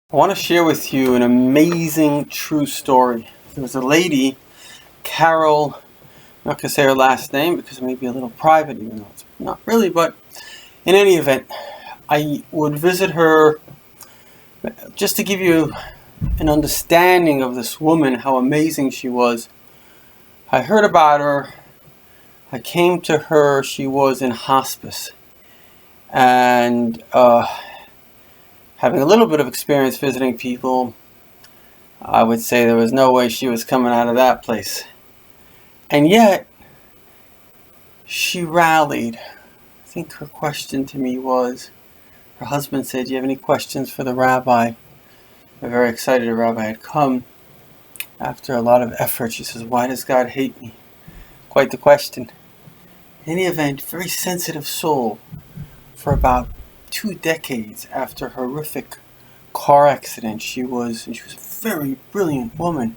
I want to share with you an amazing true story. There was a lady, Carol, I'm not going to say her last name because it may be a little private, even though it's not really, but in any event, I would visit her just to give you an understanding of this woman, how amazing she was. I heard about her. I came to her. She was in hospice. And having a little bit of experience visiting people, I would say there was no way she was coming out of that place. And yet, she rallied. I think her question to me was, her husband said, "Do you have any questions for the rabbi?" I'm very excited the rabbi had come. After a lot of effort, she says, "Why does God hate me?" Quite the question. In any event, very sensitive soul. For about 2 decades after a horrific car accident, she was a very brilliant woman.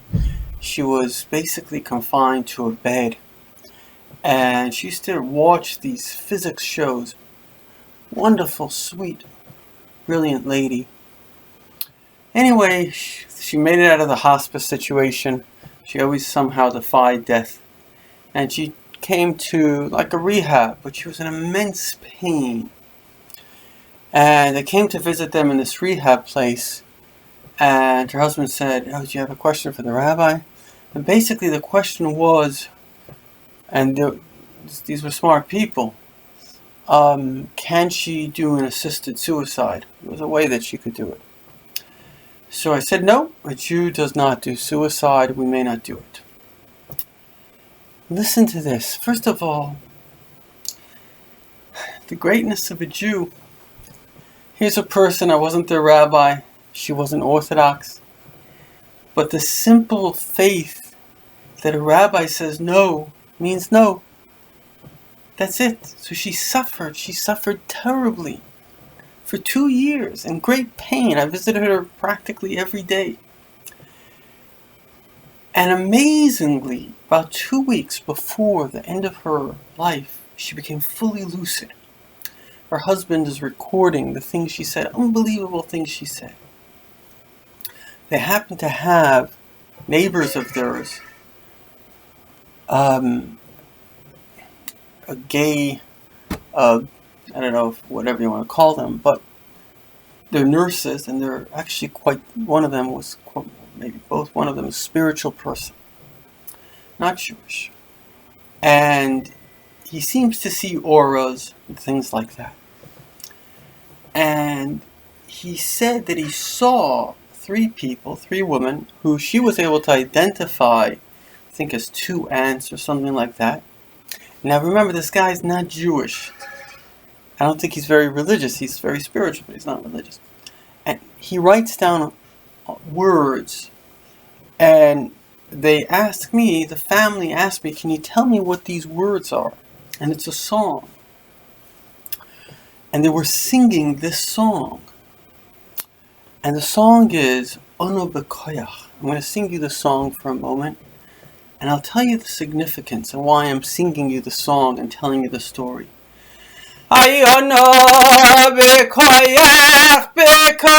She was basically confined to a bed, and she used to watch these physics shows. Wonderful, sweet, brilliant lady. Anyway, she made it out of the hospice situation. She always somehow defied death, and she came to like a rehab, but she was in immense pain. And I came to visit them in this rehab place, and her husband said, "Oh, do you have a question for the rabbi?" And basically the question was, and these were smart people, can she do an assisted suicide? There was a way that she could do it. So I said, "No, a Jew does not do suicide. We may not do it." Listen to this. First of all, the greatness of a Jew. Here's a person, I wasn't their rabbi, she wasn't Orthodox, but the simple faith that a rabbi says no means no. That's it. So she suffered terribly for 2 years in great pain. I visited her practically every day. And amazingly, about 2 weeks before the end of her life, she became fully lucid. Her husband is recording the things she said, unbelievable things she said. They happen to have neighbors of theirs, a gay, I don't know, whatever you want to call them, but they're nurses, and they're actually one of them was, maybe both, one of them is a spiritual person, not Jewish. And he seems to see auras and things like that. And he said that he saw 3 women, who she was able to identify, I think as 2 aunts or something like that. Now remember, this guy's not Jewish. I don't think he's very religious. He's very spiritual, but he's not religious. And he writes down words, and the family asked me, "Can you tell me what these words are?" And it's a song. And they were singing this song. And the song is Ono Bekoyach. I'm going to sing you the song for a moment, and I'll tell you the significance and why I'm singing you the song and telling you the story. Ono Bekoyach, Bekoyach,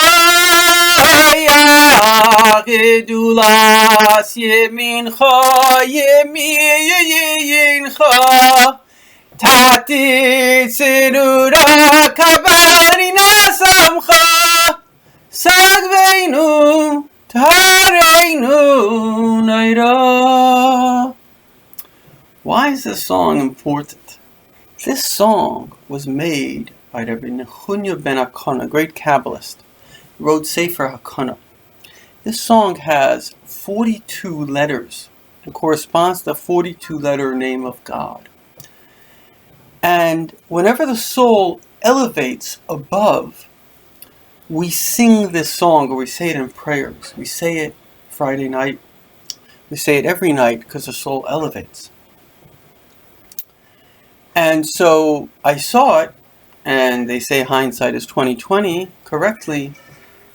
Gedulas Yemincha, Yemincha. Tati Sirura Kabarina Samcha Sagveinu Tareinu Naira. Why is this song important? This song was made by Rabbi Nechunya ben Hakana, a great Kabbalist. He wrote Sefer Hakana. This song has 42 letters and corresponds to the 42-letter name of God. And whenever the soul elevates above, we sing this song, or we say it in prayers. We say it Friday night. We say it every night because the soul elevates. And so I saw it, and they say hindsight is 20/20 correctly,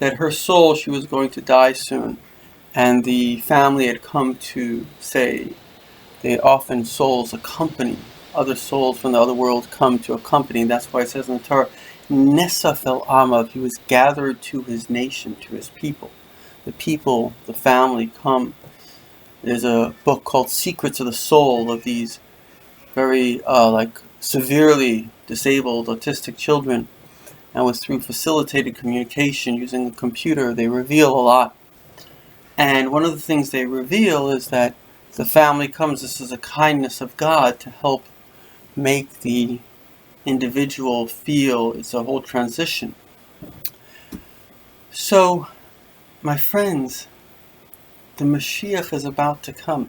that her soul, she was going to die soon. And the family had come to say, they often souls accompany. Other souls from the other world come to accompany. That's why it says in the Torah, Nesaf el Amav, he was gathered to his nation, to his people. The people, the family come. There's a book called Secrets of the Soul of these very severely disabled autistic children, and was through facilitated communication using a computer. They reveal a lot, and one of the things they reveal is that the family comes. This is a kindness of God to help make the individual feel it's a whole transition. So, my friends, the Mashiach is about to come.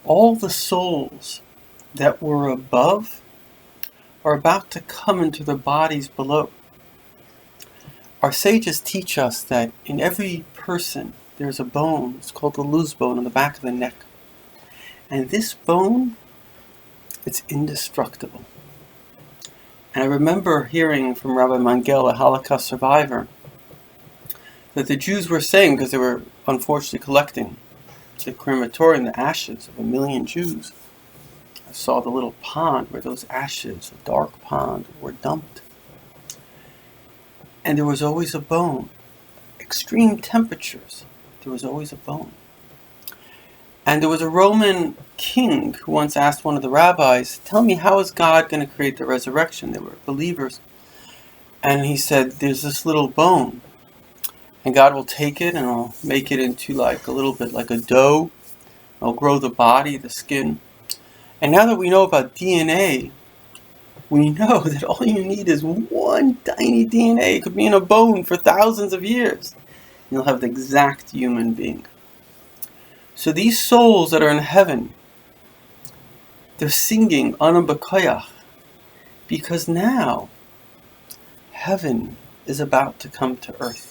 All the souls that were above are about to come into their bodies below. Our sages teach us that in every person there's a bone. It's called the luz bone on the back of the neck. And this bone, it's indestructible. And I remember hearing from Rabbi Mangel, a Holocaust survivor, that the Jews were saying, because they were unfortunately collecting the crematorium, the ashes of 1 million Jews. I saw the little pond where those ashes, a dark pond, were dumped. And there was always a bone. Extreme temperatures, there was always a bone. And there was a Roman king who once asked one of the rabbis, tell me, how is God going to create the resurrection? They were believers. And he said, there's this little bone. And God will take it and I'll make it into like a little bit like a dough. I'll grow the body, the skin. And now that we know about DNA, we know that all you need is one tiny DNA. It could be in a bone for thousands of years. You'll have the exact human being. So these souls that are in heaven, they're singing Ana B'Koyach, because now heaven is about to come to earth.